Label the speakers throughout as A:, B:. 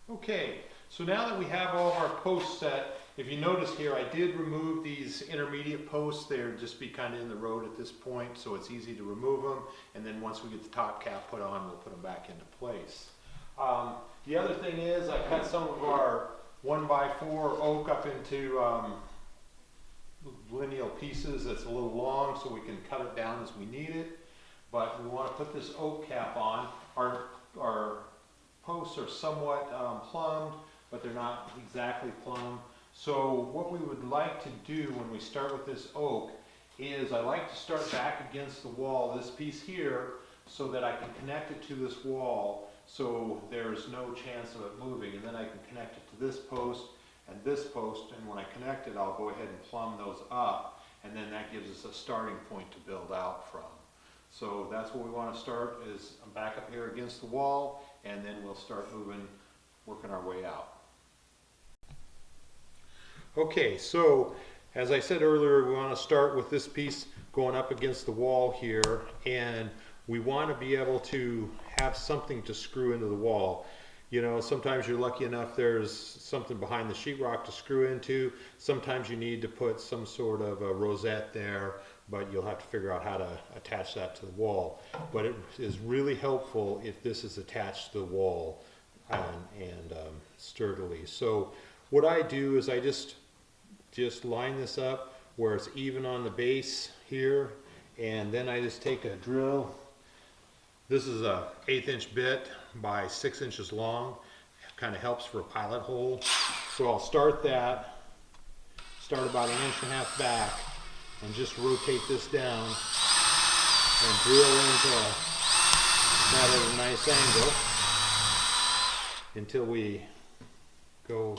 A: Okay, so now that we have all of our posts set, if you notice here, I did remove these intermediate posts. They're just be kind of in the road at this point, so it's easy to remove them. And then once we get the top cap put on, we'll put them back into place. The other thing is I cut some of our 1x4 oak up into lineal pieces that's a little long, so we can cut it down as we need it. But we want to put this oak cap on. Our posts are somewhat plumbed, but they're not exactly plumbed. So what we would like to do when we start with this oak is I like to start back against the wall, this piece here, so that I can connect it to this wall so there's no chance of it moving. And then I can connect it to this post and this post, and when I connect it, I'll go ahead and plumb those up, and then that gives us a starting point to build out from. So that's what we want to start, is back up here against the wall, and then we'll start moving, working our way out. Okay, so as I said earlier, we want to start with this piece going up against the wall here, and we want to be able to have something to screw into the wall. You know, sometimes you're lucky enough there's something behind the sheetrock to screw into. Sometimes you need to put some sort of a rosette there, but you'll have to figure out how to attach that to the wall. But it is really helpful if this is attached to the wall and sturdily. So what I do is I just line this up where it's even on the base here, and then I just take a drill. This is a 1/8 inch bit by 6 inches long. It kind of helps for a pilot hole. So I'll start about 1.5 inches back, and just rotate this down and drill into that at a nice angle until we go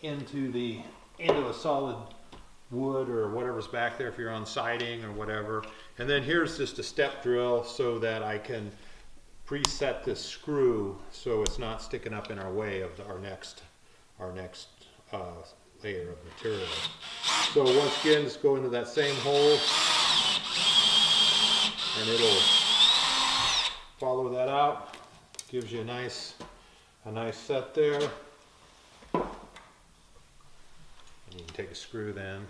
A: into a solid wood or whatever's back there if you're on siding or whatever. And then here's just a step drill so that I can preset this screw so it's not sticking up in our way of our next layer of material. So once again, just go into that same hole and it'll follow that out. Gives you a nice set there. You can take a screw then.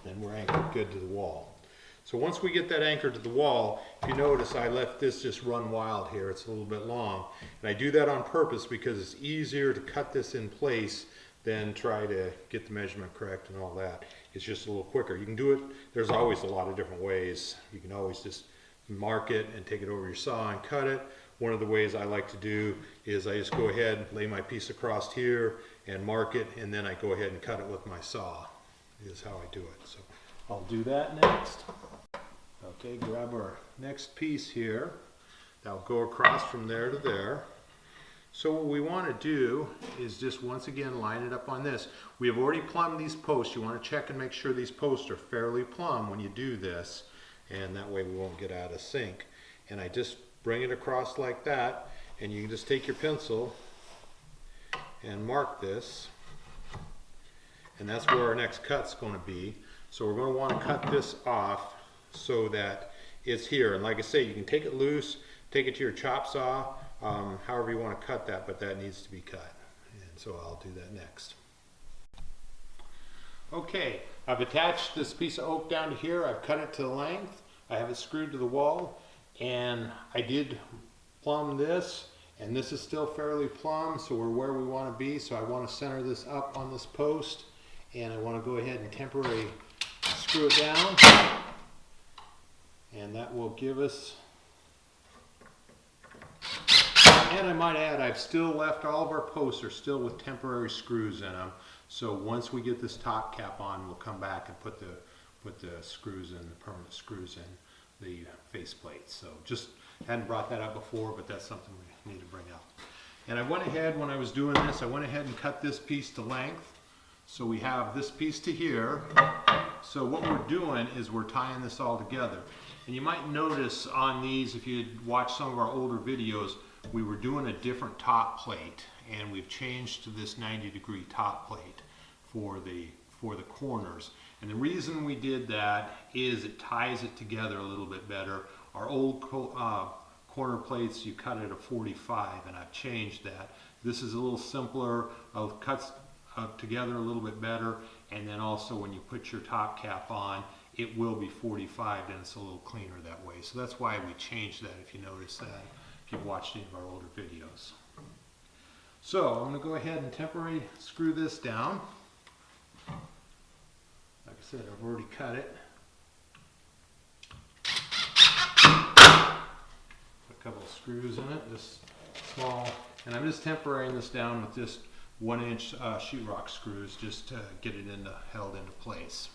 A: Then we're anchored good to the wall. So once we get that anchored to the wall, if you notice I left this just run wild here. It's a little bit long. And I do that on purpose because it's easier to cut this in place then try to get the measurement correct and all that. It's just a little quicker. You can do it, there's always a lot of different ways. You can always just mark it and take it over your saw and cut it. One of the ways I like to do is I just go ahead, lay my piece across here and mark it, and then I go ahead and cut it with my saw, is how I do it. So I'll do that next. Okay, grab our next piece here. That'll go across from there to there. So what we want to do is just once again line it up on this. We have already plumbed these posts. You want to check and make sure these posts are fairly plumb when you do this, and that way we won't get out of sync. And I just bring it across like that, and you can just take your pencil and mark this, and that's where our next cut's going to be. So we're going to want to cut this off so that it's here. And like I say, you can take it loose, take it to your chop saw, however you want to cut that, but that needs to be cut. And so I'll do that next. Okay, I've attached this piece of oak down to here. I've cut it to the length. I have it screwed to the wall, and I did plumb this, and this is still fairly plumb, so we're where we want to be. So I want to center this up on this post, and I want to go ahead and temporarily screw it down, and that will give us. And I might add, I've still left all of our posts are still with temporary screws in them. So once we get this top cap on, we'll come back and put the screws in, the permanent screws in the face plates. So just hadn't brought that up before, but that's something we need to bring up. And I went ahead, when I was doing this, I went ahead and cut this piece to length. So we have this piece to here. So what we're doing is we're tying this all together. And you might notice on these, if you watched some of our older videos, we were doing a different top plate, and we've changed to this 90-degree top plate for the corners. And the reason we did that is it ties it together a little bit better. Our old corner plates, you cut at a 45, and I've changed that. This is a little simpler, cuts together a little bit better, and then also when you put your top cap on, it will be 45, and it's a little cleaner that way. So that's why we changed that, if you notice that, if you've watched any of our older videos. So I'm going to go ahead and temporarily screw this down. Like I said, I've already cut it. Put a couple of screws in it, just small. And I'm just temporarying this down with just 1-inch sheetrock screws just to get it held into place.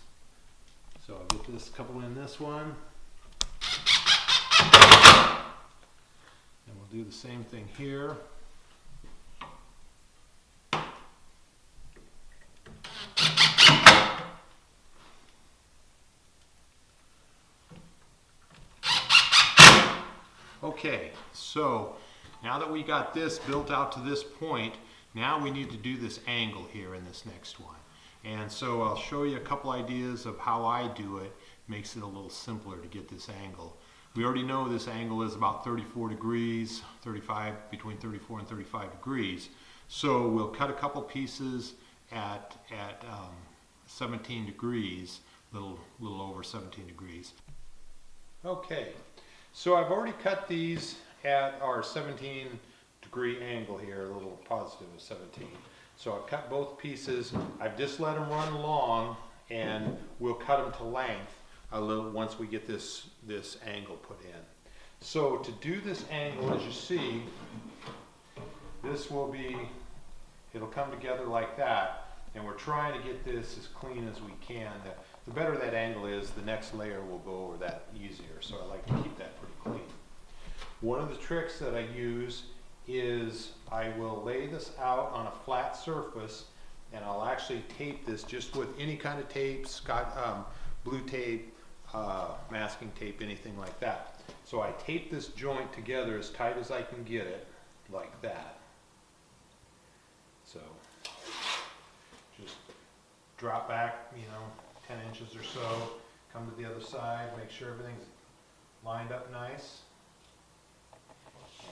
A: So I'll get this couple in this one. And we'll do the same thing here. Okay, so now that we got this built out to this point, now we need to do this angle here in this next one. And so I'll show you a couple ideas of how I do it. Makes it a little simpler to get this angle. We already know this angle is about 34 degrees, between 34 and 35 degrees. So we'll cut a couple pieces at 17 degrees, little over 17 degrees. Okay, so I've already cut these at our 17-degree angle here, a little positive of 17. So I've cut both pieces. I've just let them run along, and we'll cut them to length a little once we get this angle put in. So to do this angle, as you see, it'll come together like that, and we're trying to get this as clean as we can. The better that angle is, the next layer will go over that easier, so I like to keep that pretty clean. One of the tricks that I use is I will lay this out on a flat surface, and I'll actually tape this just with any kind of tape, blue tape, masking tape, anything like that. So I tape this joint together as tight as I can get it, like that. So just drop back, 10 inches or so, come to the other side, make sure everything's lined up nice.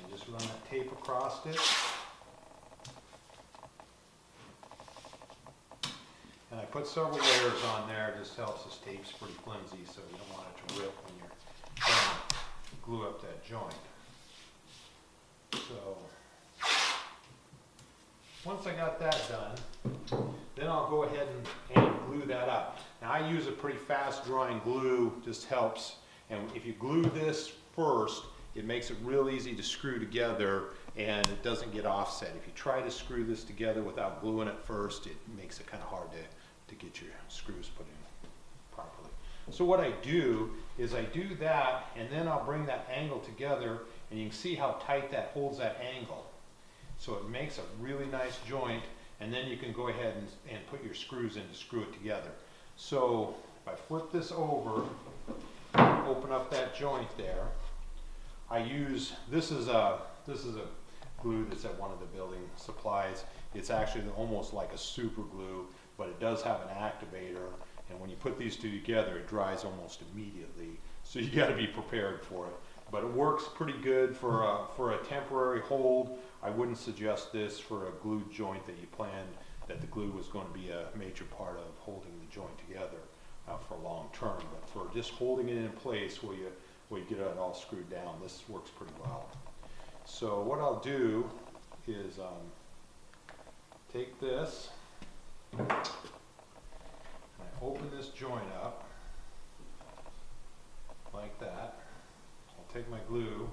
A: And just run that tape across it. And I put several layers on there. It just helps. This tape's pretty flimsy, so you don't want it to rip when you're trying to glue up that joint. So once I got that done, then I'll go ahead and glue that up. Now I use a pretty fast drying glue, just helps. And if you glue this first, it makes it real easy to screw together, and it doesn't get offset. If you try to screw this together without gluing it first, it makes it kind of hard to get your screws put in properly. So what I do is I do that, and then I'll bring that angle together, and you can see how tight that holds that angle. So it makes a really nice joint, and then you can go ahead and put your screws in to screw it together. So if I flip this over, open up that joint there, this is a glue that's at one of the building supplies. It's actually almost like a super glue, but it does have an activator, and when you put these two together, it dries almost immediately. So you got to be prepared for it. But it works pretty good for a temporary hold. I wouldn't suggest this for a glued joint that you planned that the glue was going to be a major part of holding the joint together for long term. But for just holding it in place where you get it all screwed down, this works pretty well. So what I'll do is take this, and I open this joint up like that. I'll take my glue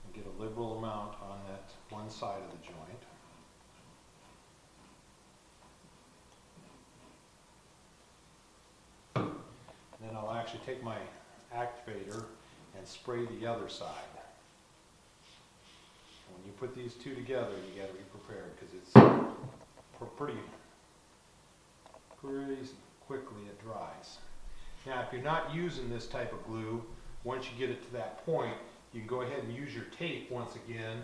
A: and get a liberal amount on that one side of the joint. Then I'll actually take my activator and spray the other side. When you put these two together, you got to be prepared because it's pretty quickly it dries. Now, if you're not using this type of glue, once you get it to that point, you can go ahead and use your tape once again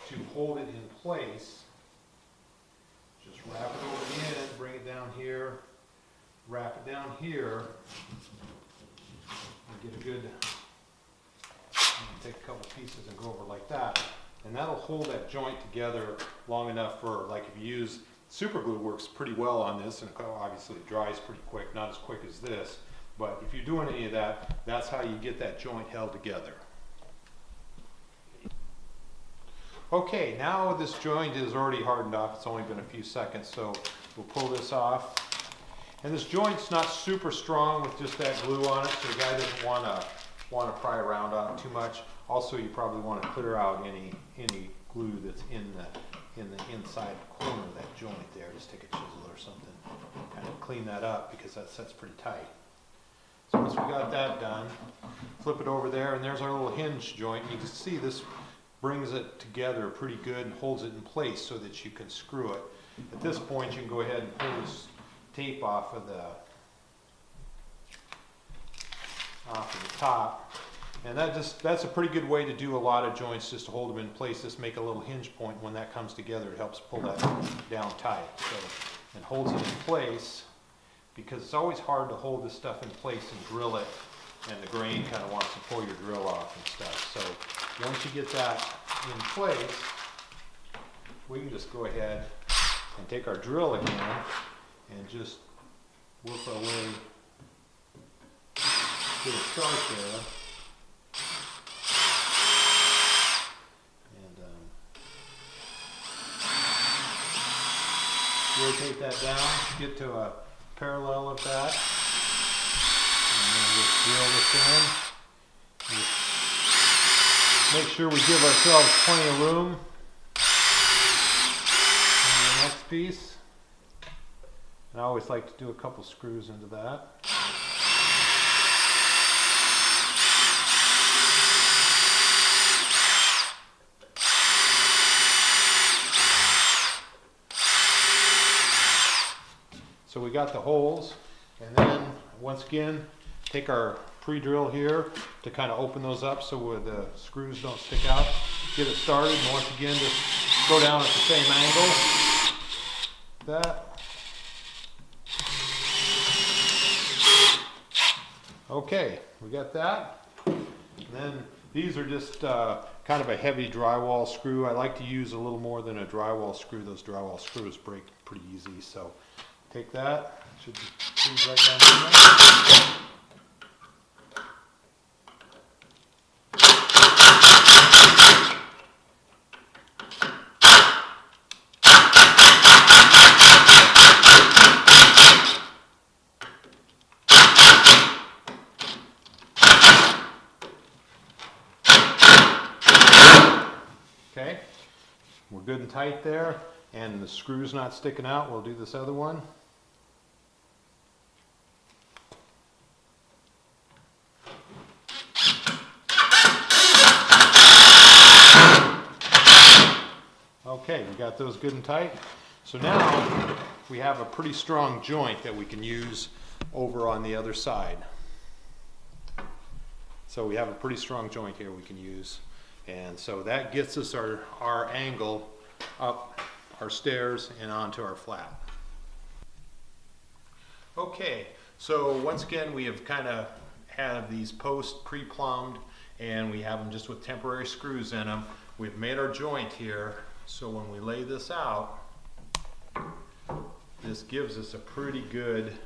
A: to hold it in place. Just wrap it over the end, bring it down here, wrap it down here, and get a good, take a couple pieces and go over like that. And that'll hold that joint together long enough for, like if you use, super glue works pretty well on this, and obviously it dries pretty quick, not as quick as this. But if you're doing any of that, that's how you get that joint held together. Okay, now this joint is already hardened off. It's only been a few seconds, so we'll pull this off. And this joint's not super strong with just that glue on it, so the guy doesn't want to pry around on it too much. Also, you probably want to clear out any glue that's in the inside corner of that joint there. Just take a chisel or something, kind of clean that up because that sets pretty tight. So once we got that done, flip it over there, and there's our little hinge joint. You can see this brings it together pretty good and holds it in place so that you can screw it. At this point, you can go ahead and pull this tape off of the top. And that's a pretty good way to do a lot of joints, just to hold them in place. Just make a little hinge point. When that comes together, it helps pull that down tight. So it holds it in place, because it's always hard to hold this stuff in place and drill it, and the grain kind of wants to pull your drill off and stuff. So once you get that in place, we can just go ahead and take our drill again and just work our way to the start there. Rotate that down, get to a parallel of that, and then just drill this in. Just make sure we give ourselves plenty of room on the next piece. And I always like to do a couple screws into that. So we got the holes, and then once again take our pre-drill here to kind of open those up so the screws don't stick out. Get it started, and once again just go down at the same angle. That. Okay, we got that. And then these are just kind of a heavy drywall screw. I like to use a little more than a drywall screw. Those drywall screws break pretty easy, so take that, should be right down in there. Okay, we're good and tight there, and the screw's not sticking out. We'll do this other one. Okay, we got those good and tight. So now we have a pretty strong joint that we can use over on the other side. So we have a pretty strong joint here we can use. And so that gets us our angle up our stairs and onto our flat. Okay, so once again we have kind of had these posts pre-plumbed, and we have them just with temporary screws in them. We've made our joint here. So when we lay this out, this gives us a pretty good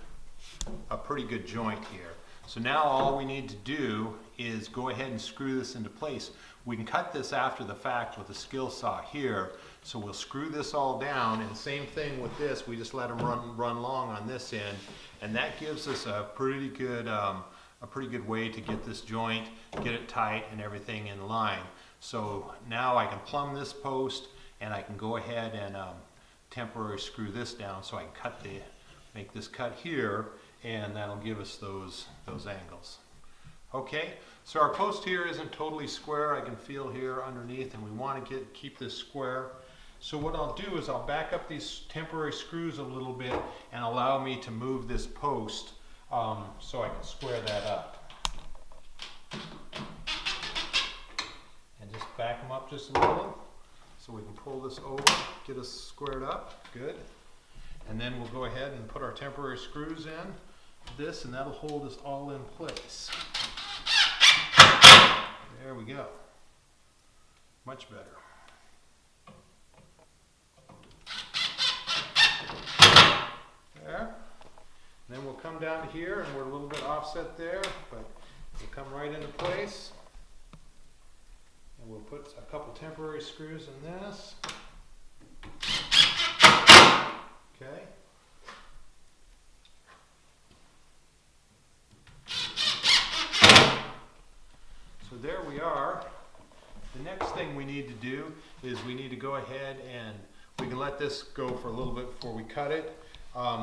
A: joint here. So now all we need to do is go ahead and screw this into place. We can cut this after the fact with a skill saw here. So we'll screw this all down, and same thing with this. We just let them run long on this end, and that gives us a pretty good way to get this joint, get it tight, and everything in line. So now I can plumb this post, and I can go ahead and temporarily screw this down, so I can make this cut here, and that'll give us those angles. Okay, so our post here isn't totally square. I can feel here underneath, and we want to keep this square. So what I'll do is I'll back up these temporary screws a little bit and allow me to move this post so I can square that up. And just back them up just a little so we can pull this over, get us squared up. Good. And then we'll go ahead and put our temporary screws in this, and that'll hold us all in place. There we go. Much better. There. And then we'll come down to here, and we're a little bit offset there, but we'll come right into place. And we'll put a couple temporary screws in this. Okay. So there we are. The next thing we need to do is we need to go ahead and we can let this go for a little bit before we cut it.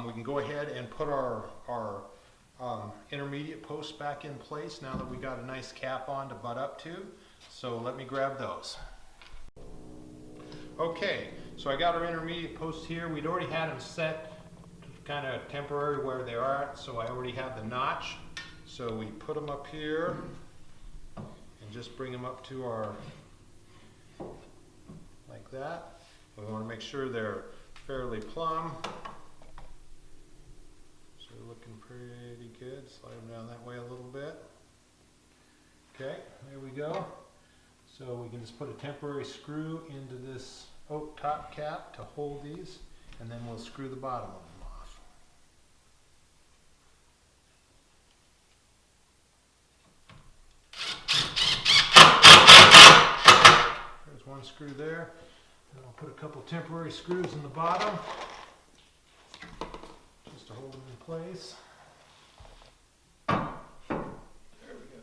A: We can go ahead and put our intermediate posts back in place now that we got a nice cap on to butt up to. So let me grab those. Okay, so I got our intermediate posts here. We'd already had them set kind of temporary where they are, so I already have the notch. So we put them up here and just bring them up to our, like that. We want to make sure they're fairly plumb. So they're looking pretty good. Slide them down that way a little bit. Okay, there we go. So we can just put a temporary screw into this oak top cap to hold these, and then we'll screw the bottom of them off. There's one screw there. And I'll put a couple temporary screws in the bottom just to hold them in place. There we go.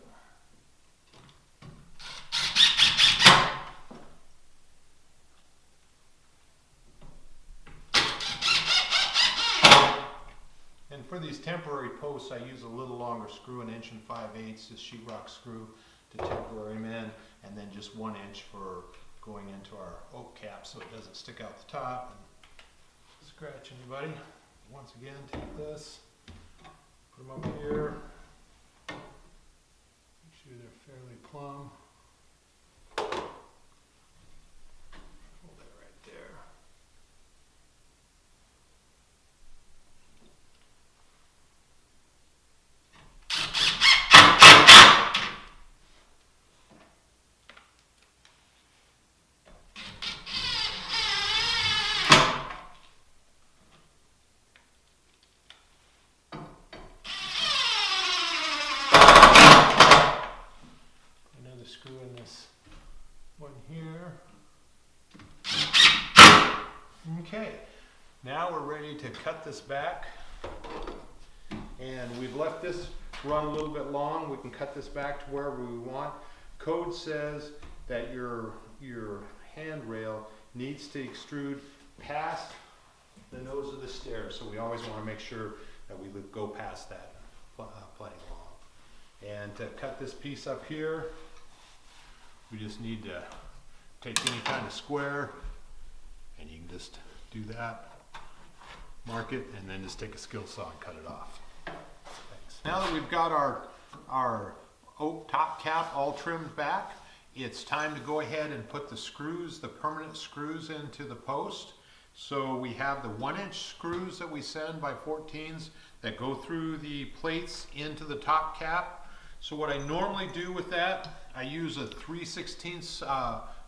A: And for these temporary posts, I use a little longer screw, 1 5/8" this sheetrock screw to temporary them in, and then just 1 inch for going into our oak cap so it doesn't stick out the top and scratch anybody. Once again, take this, put them up here, make sure they're fairly plumb. Hold that right there. Screw in this one here. Okay, now we're ready to cut this back, and we've left this run a little bit long. We can cut this back to wherever we want. Code says that your handrail needs to extrude past the nose of the stair, so we always want to make sure that we go past that plenty long. And to cut this piece up here, we just need to take any kind of square, and you can just do that, mark it, and then just take a skill saw and cut it off. Thanks. Now that we've got our oak top cap all trimmed back, it's time to go ahead and put the screws, the permanent screws, into the post. So we have the 1 inch screws that we send by 14s that go through the plates into the top cap. So what I normally do with that, I use a 3/16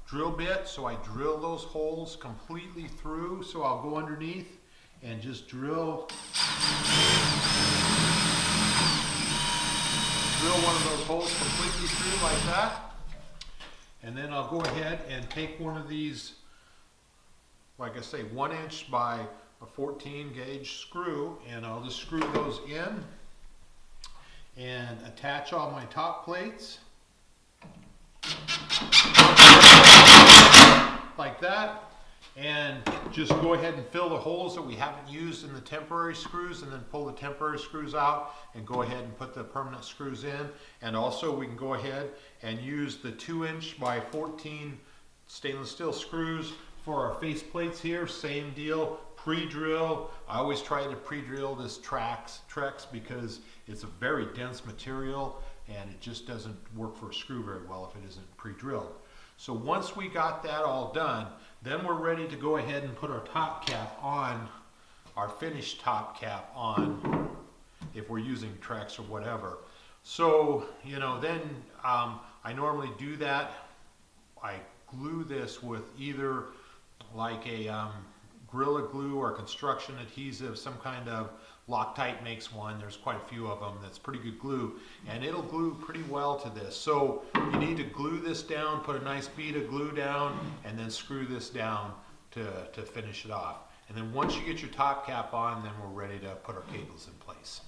A: drill bit, so I drill those holes completely through. So I'll go underneath and just drill one of those holes completely through like that. And then I'll go ahead and take one of these, like I say, 1 inch by a 14 gauge screw, and I'll just screw those in and attach all my top plates like that, and just go ahead and fill the holes that we haven't used in the temporary screws, and then pull the temporary screws out and go ahead and put the permanent screws in. And also we can go ahead and use the 2 inch by 14 stainless steel screws For our face plates here, same deal, pre-drill. I always try to pre-drill this Trex because it's a very dense material and it just doesn't work for a screw very well if it isn't pre-drilled. So once we got that all done, then we're ready to go ahead and put our top cap on, our finished top cap on, if we're using Trex or whatever. So, you know, then I normally do that. I glue this with either like a Gorilla Glue or construction adhesive, some kind of Loctite makes one. There's quite a few of them. That's pretty good glue, and it'll glue pretty well to this. So you need to glue this down, put a nice bead of glue down, and then screw this down to finish it off. And then once you get your top cap on, then we're ready to put our cables in place.